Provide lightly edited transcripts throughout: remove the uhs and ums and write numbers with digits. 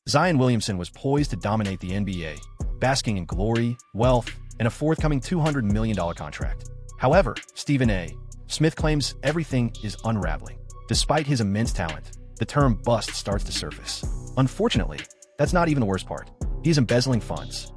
Zion Williamson was poised to dominate the NBA, basking in glory, wealth, and a forthcoming $200 million contract. However, Stephen A. Smith claims everything is unraveling. Despite his immense talent, the term bust starts to surface. Unfortunately, that's not even the worst part. He is embezzling funds.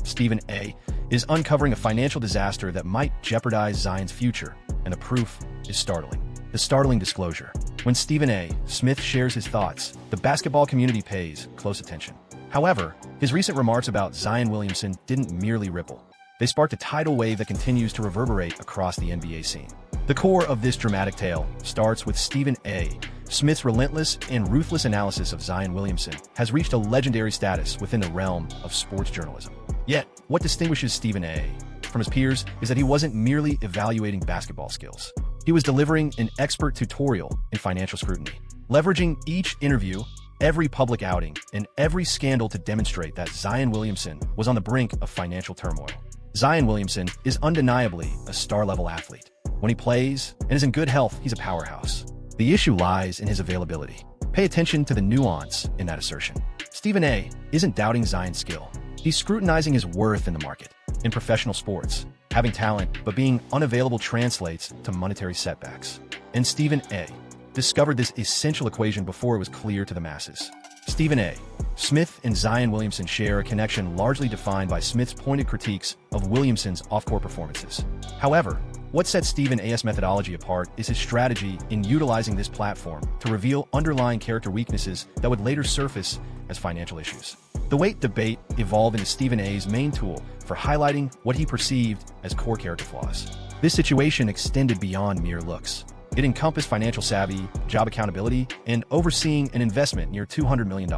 Stephen A. is uncovering a financial disaster that might jeopardize Zion's future, and the proof is startling. The startling disclosure. When Stephen A. Smith shares his thoughts, the basketball community pays close attention. However, his recent remarks about Zion Williamson didn't merely ripple. They sparked a tidal wave that continues to reverberate across the NBA scene. The core of this dramatic tale starts with Stephen A. Smith's relentless and ruthless analysis of Zion Williamson has reached a legendary status within the realm of sports journalism. Yet, what distinguishes Stephen A. from his peers is that he wasn't merely evaluating basketball skills. He was delivering an expert tutorial in financial scrutiny, leveraging each interview, every public outing, and every scandal to demonstrate that Zion Williamson was on the brink of financial turmoil. Zion Williamson is undeniably a star-level athlete. When he plays and is in good health, he's a powerhouse. The issue lies in his availability. Pay attention to the nuance in that assertion. Stephen A. isn't doubting Zion's skill. He's scrutinizing his worth in the market. In professional sports, having talent but being unavailable translates to monetary setbacks. And Stephen A. discovered this essential equation before it was clear to the masses. Stephen A. Smith and Zion Williamson share a connection largely defined by Smith's pointed critiques of Williamson's off-court performances. However, what sets Stephen A.'s methodology apart is his strategy in utilizing this platform to reveal underlying character weaknesses that would later surface as financial issues. The weight debate evolved into Stephen A.'s main tool for highlighting what he perceived as core character flaws. This situation extended beyond mere looks. It encompassed financial savvy, job accountability, and overseeing an investment near $200 million.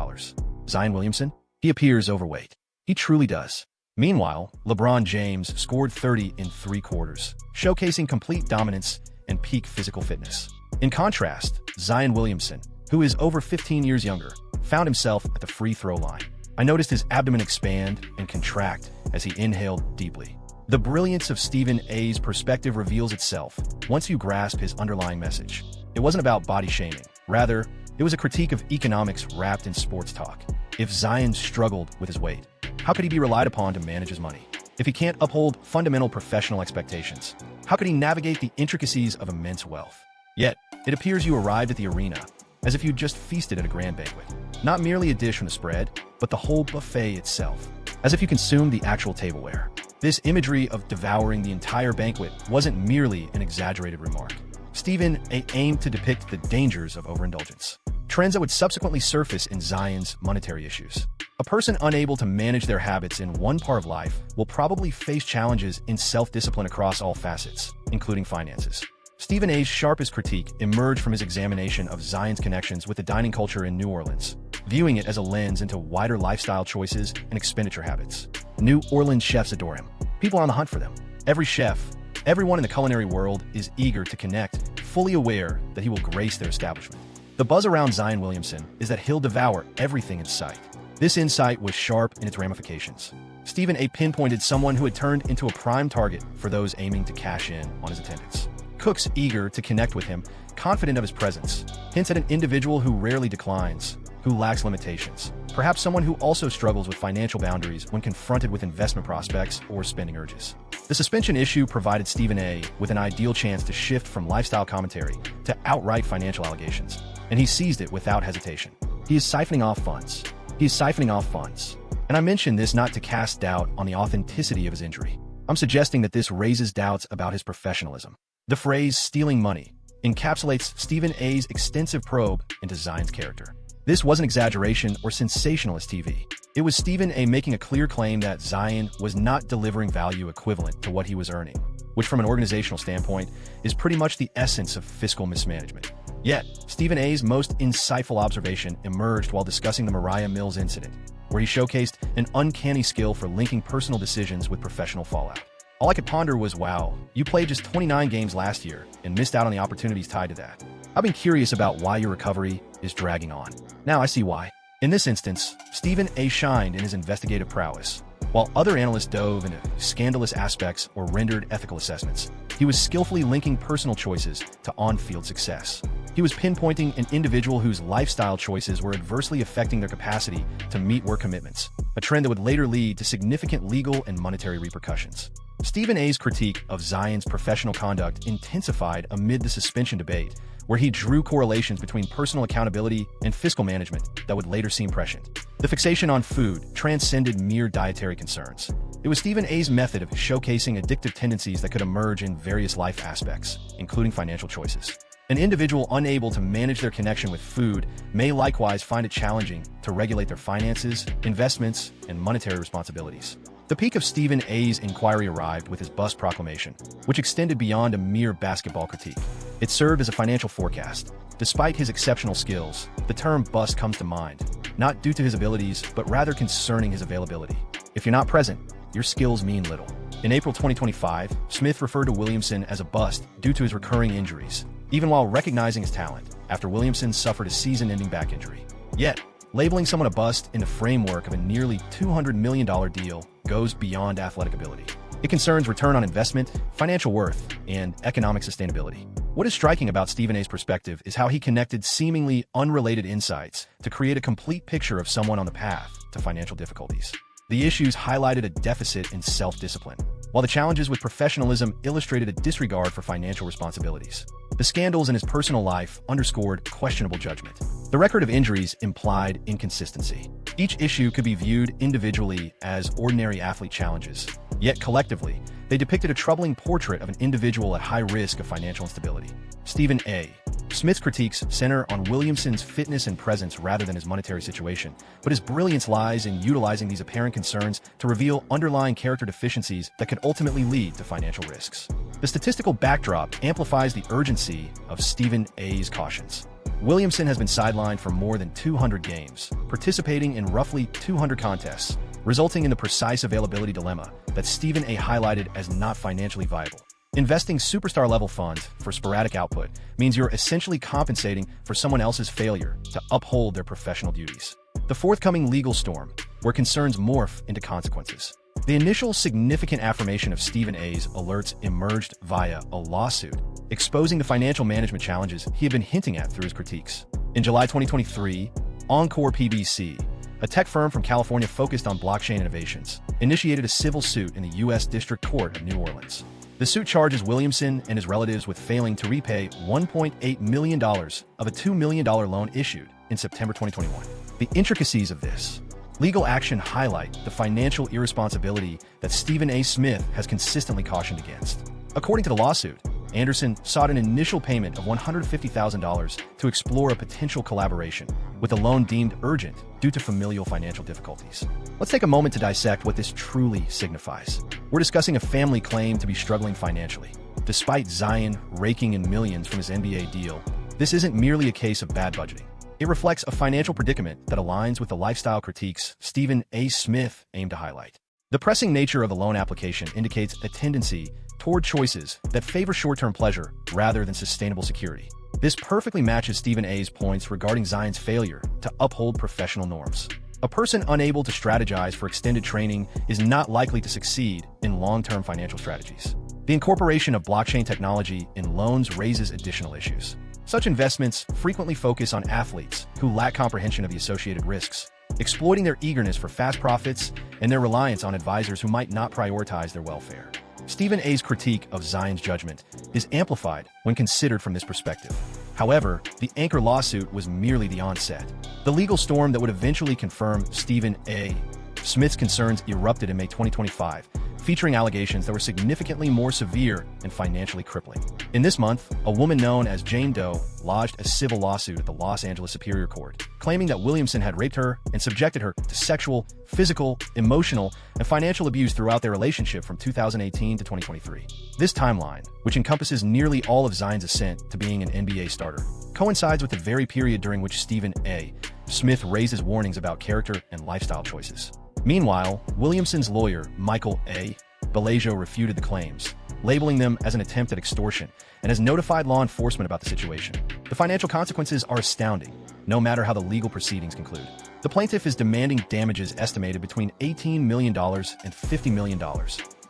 Zion Williamson? He appears overweight. He truly does. Meanwhile, LeBron James scored 30 in 3 quarters, showcasing complete dominance and peak physical fitness. In contrast, Zion Williamson, who is over 15 years younger, found himself at the free throw line. I noticed his abdomen expand and contract as he inhaled deeply. The brilliance of Stephen A.'s perspective reveals itself once you grasp his underlying message. It wasn't about body shaming. Rather, it was a critique of economics wrapped in sports talk. If Zion struggled with his weight, how could he be relied upon to manage his money? If he can't uphold fundamental professional expectations, how could he navigate the intricacies of immense wealth? Yet, it appears you arrived at the arena as if you'd just feasted at a grand banquet. Not merely a dish from the spread, but the whole buffet itself, as if you consumed the actual tableware. This imagery of devouring the entire banquet wasn't merely an exaggerated remark. Stephen A. aimed to depict the dangers of overindulgence, trends that would subsequently surface in Zion's monetary issues. A person unable to manage their habits in one part of life will probably face challenges in self-discipline across all facets, including finances. Stephen A.'s sharpest critique emerged from his examination of Zion's connections with the dining culture in New Orleans, viewing it as a lens into wider lifestyle choices and expenditure habits. New Orleans chefs adore him. People are on the hunt for them. Every chef, everyone in the culinary world is eager to connect, fully aware that he will grace their establishment. The buzz around Zion Williamson is that he'll devour everything in sight. This insight was sharp in its ramifications. Stephen A. pinpointed someone who had turned into a prime target for those aiming to cash in on his attendance. Cooks eager to connect with him, confident of his presence, hints at an individual who rarely declines, who lacks limitations. Perhaps someone who also struggles with financial boundaries when confronted with investment prospects or spending urges. The suspension issue provided Stephen A. with an ideal chance to shift from lifestyle commentary to outright financial allegations, and he seized it without hesitation. He is siphoning off funds. And I mention this not to cast doubt on the authenticity of his injury. I'm suggesting that this raises doubts about his professionalism. The phrase stealing money encapsulates Stephen A.'s extensive probe into Zion's character. This wasn't exaggeration or sensationalist TV. It was Stephen A. making a clear claim that Zion was not delivering value equivalent to what he was earning, which from an organizational standpoint is pretty much the essence of fiscal mismanagement. Yet, Stephen A.'s most insightful observation emerged while discussing the Mariah Mills incident, where he showcased an uncanny skill for linking personal decisions with professional fallout. All I could ponder was, wow, you played just 29 games last year and missed out on the opportunities tied to that. I've been curious about why your recovery is dragging on. Now I see why. In this instance, Stephen A. shined in his investigative prowess. While other analysts dove into scandalous aspects or rendered ethical assessments, he was skillfully linking personal choices to on-field success. He was pinpointing an individual whose lifestyle choices were adversely affecting their capacity to meet work commitments, a trend that would later lead to significant legal and monetary repercussions. Stephen A's critique of Zion's professional conduct intensified amid the suspension debate, where he drew correlations between personal accountability and fiscal management that would later seem prescient. The fixation on food transcended mere dietary concerns. It was Stephen A's method of showcasing addictive tendencies that could emerge in various life aspects, including financial choices. An individual unable to manage their connection with food may likewise find it challenging to regulate their finances, investments, and monetary responsibilities. The peak of Stephen A's inquiry arrived with his bust proclamation, which extended beyond a mere basketball critique. It served as a financial forecast. Despite his exceptional skills, the term bust comes to mind, not due to his abilities, but rather concerning his availability. If you're not present, your skills mean little. In April 2025, Smith referred to Williamson as a bust due to his recurring injuries, even while recognizing his talent, after Williamson suffered a season-ending back injury. Yet, labeling someone a bust in the framework of a nearly $200 million deal goes beyond athletic ability. It concerns return on investment, financial worth, and economic sustainability. What is striking about Stephen A's perspective is how he connected seemingly unrelated insights to create a complete picture of someone on the path to financial difficulties. The issues highlighted a deficit in self-discipline, while the challenges with professionalism illustrated a disregard for financial responsibilities. The scandals in his personal life underscored questionable judgment. The record of injuries implied inconsistency. Each issue could be viewed individually as ordinary athlete challenges, yet collectively, they depicted a troubling portrait of an individual at high risk of financial instability. Stephen A. Smith's critiques center on Williamson's fitness and presence rather than his monetary situation, but his brilliance lies in utilizing these apparent concerns to reveal underlying character deficiencies that could ultimately lead to financial risks. The statistical backdrop amplifies the urgency of Stephen A's cautions. Williamson has been sidelined for more than 200 games, participating in roughly 200 contests, resulting in the precise availability dilemma that Stephen A highlighted as not financially viable. Investing superstar-level funds for sporadic output means you're essentially compensating for someone else's failure to uphold their professional duties. The forthcoming legal storm, where concerns morph into consequences. The initial significant affirmation of Stephen A's alerts emerged via a lawsuit, exposing the financial management challenges he had been hinting at through his critiques. In July 2023, Encore PBC, a tech firm from California focused on blockchain innovations, initiated a civil suit in the U.S. District Court of New Orleans. The suit charges Williamson and his relatives with failing to repay $1.8 million of a $2 million loan issued in September 2021. The intricacies of this legal action highlight the financial irresponsibility that Stephen A. Smith has consistently cautioned against. According to the lawsuit, Anderson sought an initial payment of $150,000 to explore a potential collaboration, with the loan deemed urgent due to familial financial difficulties. Let's take a moment to dissect what this truly signifies. We're discussing a family claimed to be struggling financially. Despite Zion raking in millions from his NBA deal, this isn't merely a case of bad budgeting. It reflects a financial predicament that aligns with the lifestyle critiques Stephen A. Smith aimed to highlight. The pressing nature of the loan application indicates a tendency toward choices that favor short-term pleasure rather than sustainable security. This perfectly matches Stephen A's points regarding Zion's failure to uphold professional norms. A person unable to strategize for extended training is not likely to succeed in long-term financial strategies. The incorporation of blockchain technology in loans raises additional issues. Such investments frequently focus on athletes who lack comprehension of the associated risks, exploiting their eagerness for fast profits and their reliance on advisors who might not prioritize their welfare. Stephen A's critique of Zion's judgment is amplified when considered from this perspective. However, the Anchor lawsuit was merely the onset. The legal storm that would eventually confirm Stephen A. Smith's concerns erupted in May 2025, featuring allegations that were significantly more severe and financially crippling. In this month, a woman known as Jane Doe lodged a civil lawsuit at the Los Angeles Superior Court, claiming that Williamson had raped her and subjected her to sexual, physical, emotional, and financial abuse throughout their relationship from 2018 to 2023. This timeline, which encompasses nearly all of Zion's ascent to being an NBA starter, coincides with the very period during which Stephen A. Smith raises warnings about character and lifestyle choices. Meanwhile, Williamson's lawyer, Michael A. Bellagio, refuted the claims, labeling them as an attempt at extortion, and has notified law enforcement about the situation. The financial consequences are astounding, no matter how the legal proceedings conclude. The plaintiff is demanding damages estimated between $18 million and $50 million,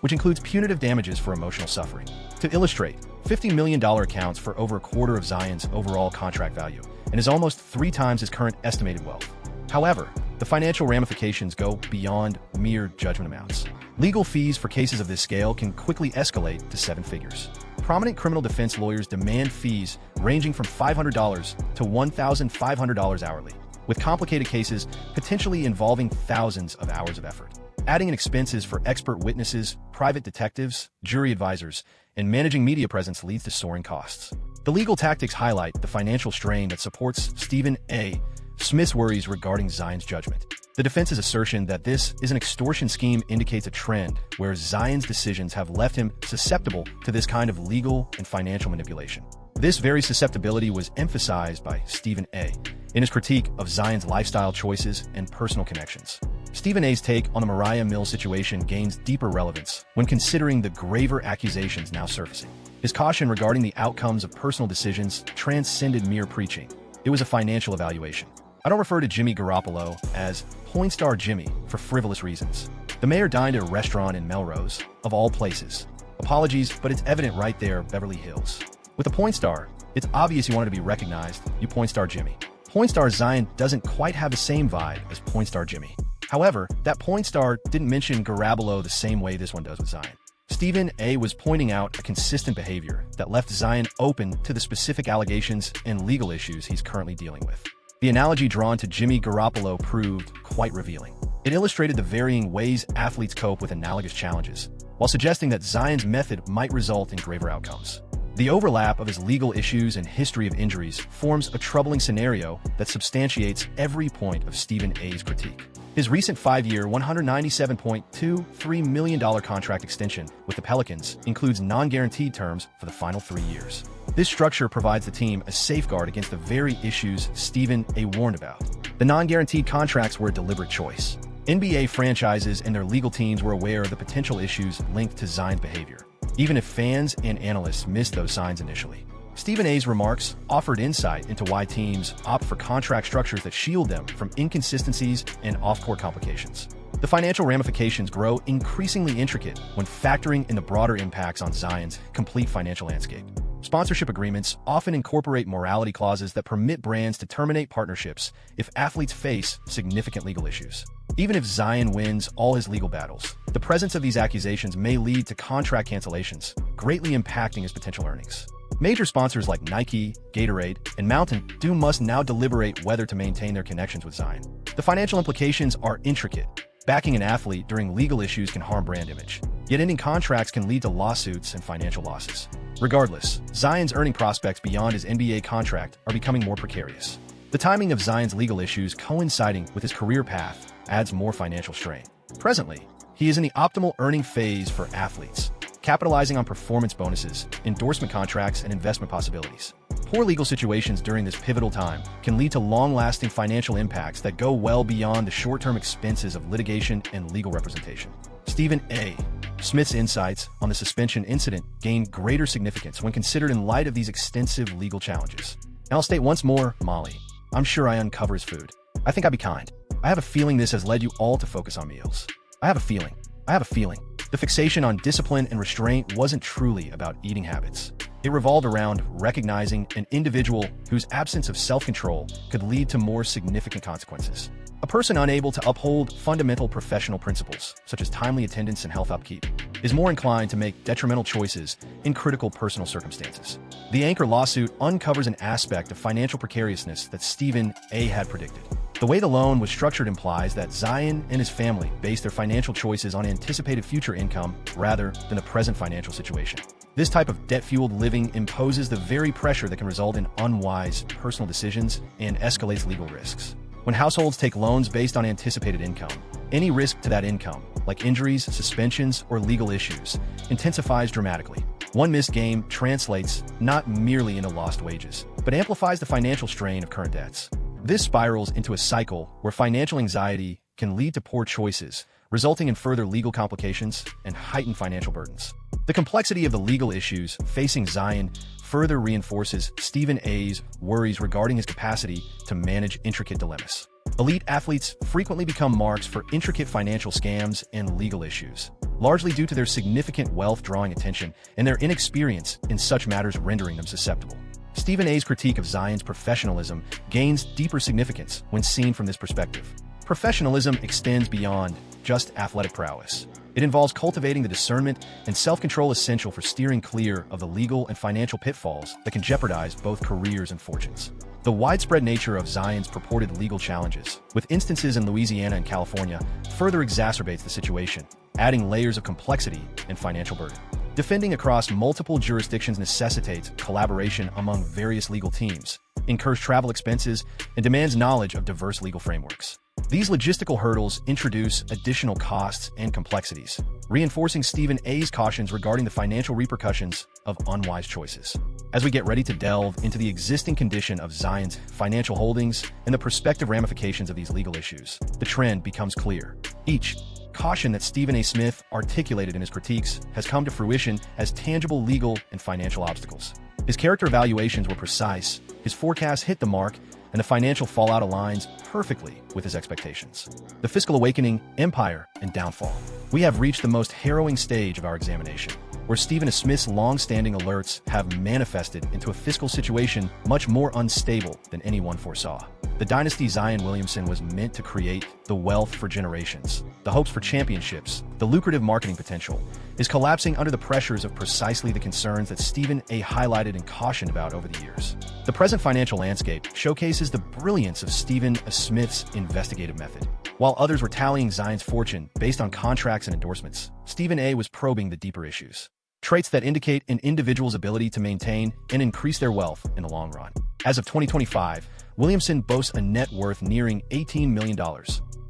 which includes punitive damages for emotional suffering. To illustrate, $50 million accounts for over a quarter of Zion's overall contract value and is almost 3 times his current estimated wealth. However, the financial ramifications go beyond mere judgment amounts. Legal fees for cases of this scale can quickly escalate to 7 figures. Prominent criminal defense lawyers demand fees ranging from $500 to $1,500 hourly, with complicated cases potentially involving thousands of hours of effort. Adding in expenses for expert witnesses, private detectives, jury advisors, and managing media presence leads to soaring costs. The legal tactics highlight the financial strain that supports Stephen A. Smith's worries regarding Zion's judgment. The defense's assertion that this is an extortion scheme indicates a trend where Zion's decisions have left him susceptible to this kind of legal and financial manipulation. This very susceptibility was emphasized by Stephen A. in his critique of Zion's lifestyle choices and personal connections. Stephen A.'s take on the Mariah Mills situation gains deeper relevance when considering the graver accusations now surfacing. His caution regarding the outcomes of personal decisions transcended mere preaching. It was a financial evaluation. I don't refer to Jimmy Garoppolo as porn star Jimmy for frivolous reasons. The mayor dined at a restaurant in Melrose, of all places. Apologies, but it's evident right there, Beverly Hills. With a porn star, it's obvious you wanted to be recognized, you porn star Jimmy. Porn star Zion doesn't quite have the same vibe as porn star Jimmy. However, that porn star didn't mention Garoppolo the same way this one does with Zion. Stephen A. was pointing out a consistent behavior that left Zion open to the specific allegations and legal issues he's currently dealing with. The analogy drawn to Jimmy Garoppolo proved quite revealing. It illustrated the varying ways athletes cope with analogous challenges, while suggesting that Zion's method might result in graver outcomes. The overlap of his legal issues and history of injuries forms a troubling scenario that substantiates every point of Stephen A.'s critique. His recent 5-year, $197.23 million contract extension with the Pelicans includes non-guaranteed terms for the final 3 years. This structure provides the team a safeguard against the very issues Stephen A. warned about. The non-guaranteed contracts were a deliberate choice. NBA franchises and their legal teams were aware of the potential issues linked to Zion's behavior, even if fans and analysts missed those signs initially. Stephen A.'s remarks offered insight into why teams opt for contract structures that shield them from inconsistencies and off-court complications. The financial ramifications grow increasingly intricate when factoring in the broader impacts on Zion's complete financial landscape. Sponsorship agreements often incorporate morality clauses that permit brands to terminate partnerships if athletes face significant legal issues. Even if Zion wins all his legal battles, the presence of these accusations may lead to contract cancellations, greatly impacting his potential earnings. Major sponsors like Nike, Gatorade, and Mountain Dew must now deliberate whether to maintain their connections with Zion. The financial implications are intricate. Backing an athlete during legal issues can harm brand image, yet ending contracts can lead to lawsuits and financial losses. Regardless, Zion's earning prospects beyond his NBA contract are becoming more precarious. The timing of Zion's legal issues coinciding with his career path adds more financial strain. Presently, he is in the optimal earning phase for athletes, capitalizing on performance bonuses, endorsement contracts, and investment possibilities. Poor legal situations during this pivotal time can lead to long-lasting financial impacts that go well beyond the short-term expenses of litigation and legal representation. Stephen A. Smith's insights on the suspension incident gain greater significance when considered in light of these extensive legal challenges. And I'll state once more, Molly, I'm sure I uncover his food. I think I'd be kind. I have a feeling this has led you all to focus on meals. I have a feeling. The fixation on discipline and restraint wasn't truly about eating habits. It revolved around recognizing an individual whose absence of self-control could lead to more significant consequences. A person unable to uphold fundamental professional principles, such as timely attendance and health upkeep, is more inclined to make detrimental choices in critical personal circumstances. The Anchor lawsuit uncovers an aspect of financial precariousness that Stephen A. had predicted. The way the loan was structured implies that Zion and his family based their financial choices on anticipated future income rather than the present financial situation. This type of debt-fueled living imposes the very pressure that can result in unwise personal decisions and escalates legal risks. When households take loans based on anticipated income, any risk to that income, like injuries, suspensions, or legal issues, intensifies dramatically. One missed game translates not merely into lost wages, but amplifies the financial strain of current debts. This spirals into a cycle where financial anxiety can lead to poor choices, resulting in further legal complications and heightened financial burdens. The complexity of the legal issues facing Zion further reinforces Stephen A.'s worries regarding his capacity to manage intricate dilemmas. Elite athletes frequently become marks for intricate financial scams and legal issues, largely due to their significant wealth drawing attention and their inexperience in such matters rendering them susceptible. Stephen A's critique of Zion's professionalism gains deeper significance when seen from this perspective. Professionalism extends beyond just athletic prowess. It involves cultivating the discernment and self-control essential for steering clear of the legal and financial pitfalls that can jeopardize both careers and fortunes. The widespread nature of Zion's purported legal challenges, with instances in Louisiana and California, further exacerbates the situation, adding layers of complexity and financial burden. Defending across multiple jurisdictions necessitates collaboration among various legal teams, incurs travel expenses, and demands knowledge of diverse legal frameworks. These logistical hurdles introduce additional costs and complexities, reinforcing Stephen A's cautions regarding the financial repercussions of unwise choices. As we get ready to delve into the existing condition of Zion's financial holdings and the prospective ramifications of these legal issues, the trend becomes clear. Each caution that Stephen A. Smith articulated in his critiques has come to fruition as tangible legal and financial obstacles. His character evaluations were precise, his forecasts hit the mark, and the financial fallout aligns perfectly with his expectations. The fiscal awakening, empire, and downfall. We have reached the most harrowing stage of our examination, where Stephen A. Smith's long-standing alerts have manifested into a fiscal situation much more unstable than anyone foresaw. The dynasty Zion Williamson was meant to create the wealth for generations. The hopes for championships, the lucrative marketing potential, is collapsing under the pressures of precisely the concerns that Stephen A. highlighted and cautioned about over the years. The present financial landscape showcases the brilliance of Stephen A. Smith's investigative method. While others were tallying Zion's fortune based on contracts and endorsements, Stephen A. was probing the deeper issues. Traits that indicate an individual's ability to maintain and increase their wealth in the long run. As of 2025, Williamson boasts a net worth nearing $18 million,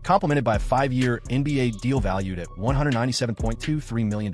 complemented by a 5-year NBA deal valued at $197.23 million,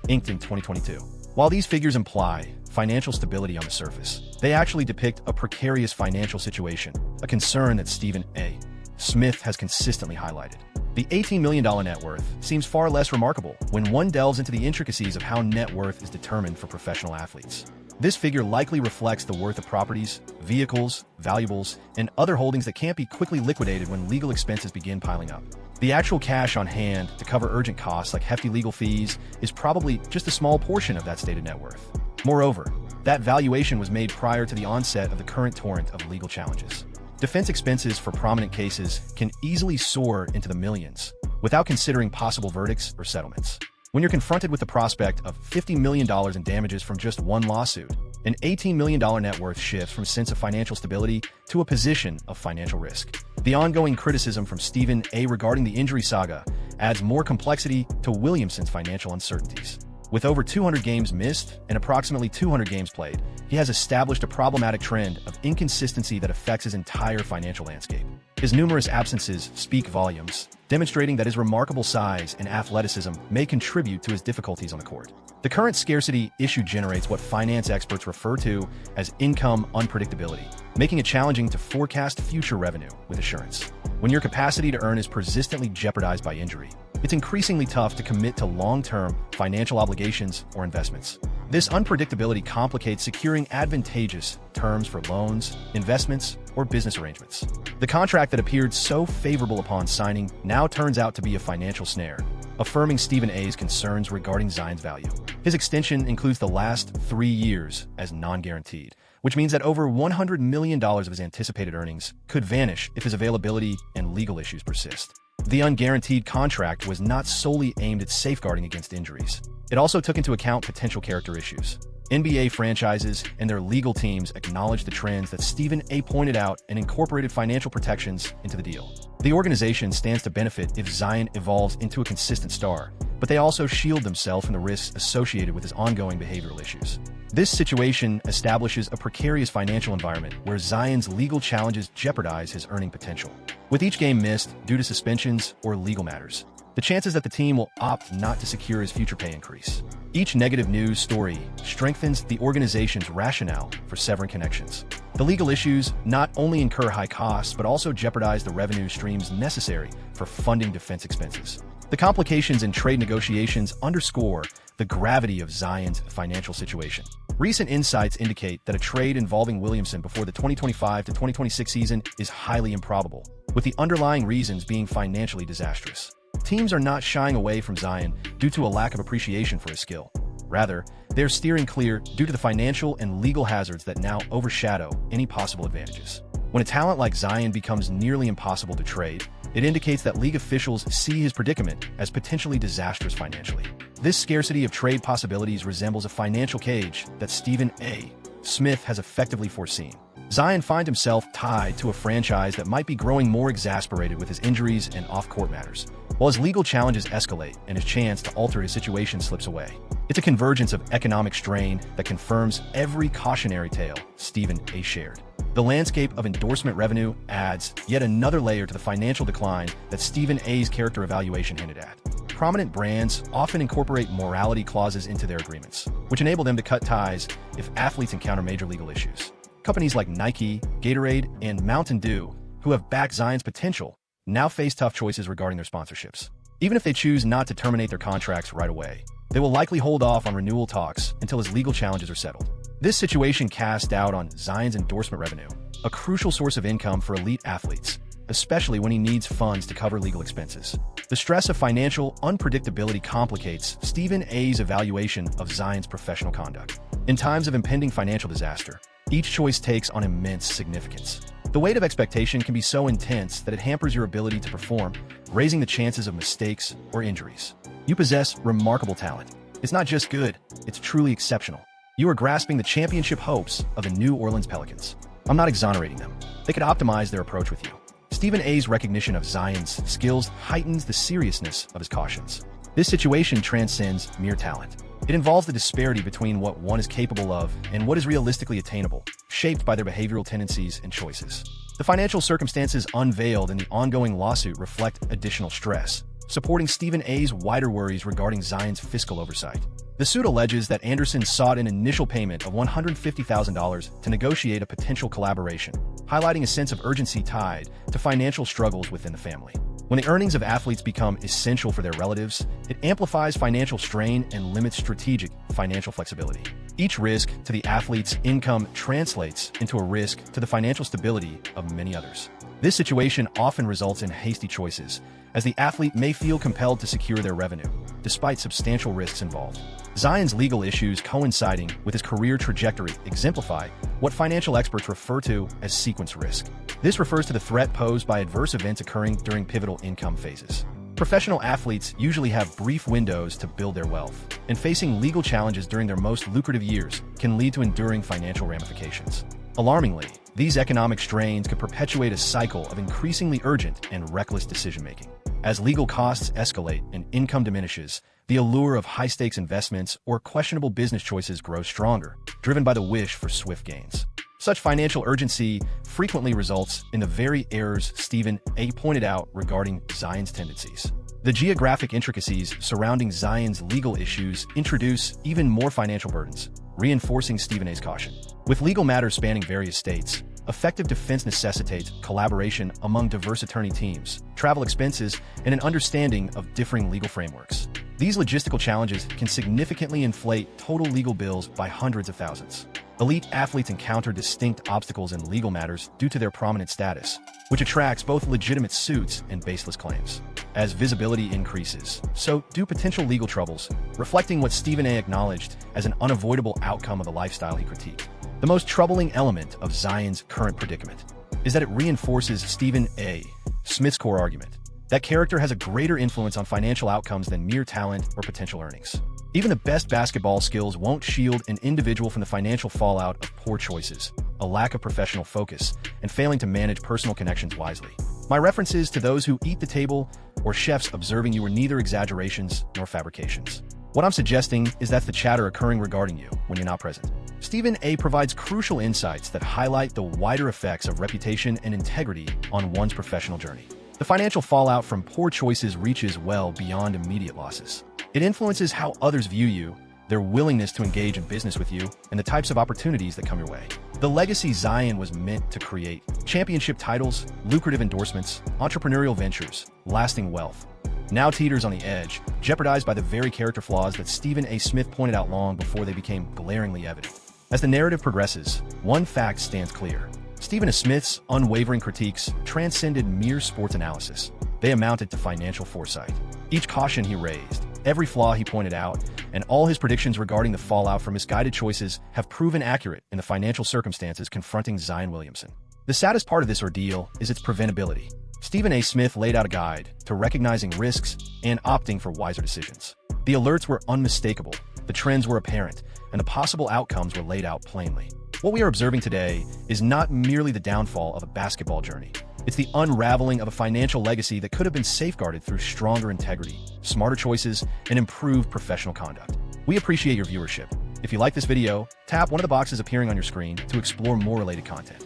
inked in 2022. While these figures imply financial stability on the surface, they actually depict a precarious financial situation, a concern that Stephen A. Smith has consistently highlighted. The $18 million net worth seems far less remarkable when one delves into the intricacies of how net worth is determined for professional athletes. This figure likely reflects the worth of properties, vehicles, valuables, and other holdings that can't be quickly liquidated when legal expenses begin piling up. The actual cash on hand to cover urgent costs like hefty legal fees is probably just a small portion of that stated net worth. Moreover, that valuation was made prior to the onset of the current torrent of legal challenges. Defense expenses for prominent cases can easily soar into the millions without considering possible verdicts or settlements. When you're confronted with the prospect of $50 million in damages from just one lawsuit, an $18 million net worth shifts from a sense of financial stability to a position of financial risk. The ongoing criticism from Stephen A. regarding the injury saga adds more complexity to Williamson's financial uncertainties. With over 200 games missed and approximately 200 games played, he has established a problematic trend of inconsistency that affects his entire financial landscape. His numerous absences speak volumes, demonstrating that his remarkable size and athleticism may contribute to his difficulties on the court. The current scarcity issue generates what finance experts refer to as income unpredictability, making it challenging to forecast future revenue with assurance. When your capacity to earn is persistently jeopardized by injury, it's increasingly tough to commit to long-term financial obligations or investments. This unpredictability complicates securing advantageous terms for loans, investments, or business arrangements. The contract that appeared so favorable upon signing now turns out to be a financial snare, affirming Stephen A.'s concerns regarding Zion's value. His extension includes the last 3 years as non-guaranteed, which means that over $100 million of his anticipated earnings could vanish if his availability and legal issues persist. The unguaranteed contract was not solely aimed at safeguarding against injuries. It also took into account potential character issues. NBA franchises and their legal teams acknowledged the trends that Stephen A. pointed out and incorporated financial protections into the deal. The organization stands to benefit if Zion evolves into a consistent star, but they also shield themselves from the risks associated with his ongoing behavioral issues. This situation establishes a precarious financial environment where Zion's legal challenges jeopardize his earning potential. With each game missed due to suspensions or legal matters, the chances that the team will opt not to secure his future pay increase. Each negative news story strengthens the organization's rationale for severing connections. The legal issues not only incur high costs, but also jeopardize the revenue streams necessary for funding defense expenses. The complications in trade negotiations underscore the gravity of Zion's financial situation. Recent insights indicate that a trade involving Williamson before the 2025 to 2026 season is highly improbable, with the underlying reasons being financially disastrous. teams are not shying away from Zion due to a lack of appreciation for his skill. Rather, they're steering clear due to the financial and legal hazards that now overshadow any possible advantages. When a talent like Zion becomes nearly impossible to trade, it indicates that league officials see his predicament as potentially disastrous financially. This scarcity of trade possibilities resembles a financial cage that Stephen A. Smith has effectively foreseen. Zion finds himself tied to a franchise that might be growing more exasperated with his injuries and off-court matters, while his legal challenges escalate and his chance to alter his situation slips away. It's a convergence of economic strain that confirms every cautionary tale Stephen A. shared. The landscape of endorsement revenue adds yet another layer to the financial decline that Stephen A.'s character evaluation hinted at. Prominent brands often incorporate morality clauses into their agreements, which enable them to cut ties if athletes encounter major legal issues. Companies like Nike, Gatorade, and Mountain Dew, who have backed Zion's potential, now face tough choices regarding their sponsorships. Even if they choose not to terminate their contracts right away, they will likely hold off on renewal talks until his legal challenges are settled. This situation casts doubt on Zion's endorsement revenue, a crucial source of income for elite athletes, especially when he needs funds to cover legal expenses. The stress of financial unpredictability complicates Stephen A.'s evaluation of Zion's professional conduct. In times of impending financial disaster, each choice takes on immense significance. The weight of expectation can be so intense that it hampers your ability to perform, raising the chances of mistakes or injuries. You possess remarkable talent. It's not just good, it's truly exceptional. You are grasping the championship hopes of the New Orleans Pelicans. I'm not exonerating them. They could optimize their approach with you. Stephen A.'s recognition of Zion's skills heightens the seriousness of his cautions. This situation transcends mere talent. It involves the disparity between what one is capable of and what is realistically attainable, shaped by their behavioral tendencies and choices. The financial circumstances unveiled in the ongoing lawsuit reflect additional stress, supporting Stephen A.'s wider worries regarding Zion's fiscal oversight. The suit alleges that Anderson sought an initial payment of $150,000 to negotiate a potential collaboration, highlighting a sense of urgency tied to financial struggles within the family. When the earnings of athletes become essential for their relatives, it amplifies financial strain and limits strategic financial flexibility. Each risk to the athlete's income translates into a risk to the financial stability of many others. This situation often results in hasty choices, as the athlete may feel compelled to secure their revenue, despite substantial risks involved. Zion's legal issues coinciding with his career trajectory exemplify what financial experts refer to as sequence risk. This refers to the threat posed by adverse events occurring during pivotal income phases. Professional athletes usually have brief windows to build their wealth, and facing legal challenges during their most lucrative years can lead to enduring financial ramifications. Alarmingly, these economic strains could perpetuate a cycle of increasingly urgent and reckless decision-making. As legal costs escalate and income diminishes, the allure of high-stakes investments or questionable business choices grows stronger, driven by the wish for swift gains. Such financial urgency frequently results in the very errors Stephen A. pointed out regarding Zion's tendencies. The geographic intricacies surrounding Zion's legal issues introduce even more financial burdens, reinforcing Stephen A.'s caution. With legal matters spanning various states, effective defense necessitates collaboration among diverse attorney teams, travel expenses, and an understanding of differing legal frameworks. These logistical challenges can significantly inflate total legal bills by hundreds of thousands. Elite athletes encounter distinct obstacles in legal matters due to their prominent status, which attracts both legitimate suits and baseless claims. As visibility increases, so do potential legal troubles, reflecting what Stephen A. acknowledged as an unavoidable outcome of the lifestyle he critiqued. The most troubling element of Zion's current predicament is that it reinforces Stephen A. Smith's core argument that character has a greater influence on financial outcomes than mere talent or potential earnings. Even the best basketball skills won't shield an individual from the financial fallout of poor choices, a lack of professional focus, and failing to manage personal connections wisely. My references to those who eat the table or chefs observing you are neither exaggerations nor fabrications. What I'm suggesting is that's the chatter occurring regarding you when you're not present. Stephen A. provides crucial insights that highlight the wider effects of reputation and integrity on one's professional journey. The financial fallout from poor choices reaches well beyond immediate losses. It influences how others view you, their willingness to engage in business with you, and the types of opportunities that come your way. The legacy Zion was meant to create: championship titles, lucrative endorsements, entrepreneurial ventures, lasting wealth, now teeters on the edge, jeopardized by the very character flaws that Stephen A. Smith pointed out long before they became glaringly evident. As the narrative progresses, one fact stands clear. Stephen A. Smith's unwavering critiques transcended mere sports analysis. they amounted to financial foresight. Each caution he raised, every flaw he pointed out, and all his predictions regarding the fallout from misguided choices have proven accurate in the financial circumstances confronting Zion Williamson. The saddest part of this ordeal is its preventability. Stephen A. Smith laid out a guide to recognizing risks and opting for wiser decisions. The alerts were unmistakable, the trends were apparent, and the possible outcomes were laid out plainly. What we are observing today is not merely the downfall of a basketball journey. It's the unraveling of a financial legacy that could have been safeguarded through stronger integrity, smarter choices, and improved professional conduct. We appreciate your viewership. If you like this video, tap one of the boxes appearing on your screen to explore more related content.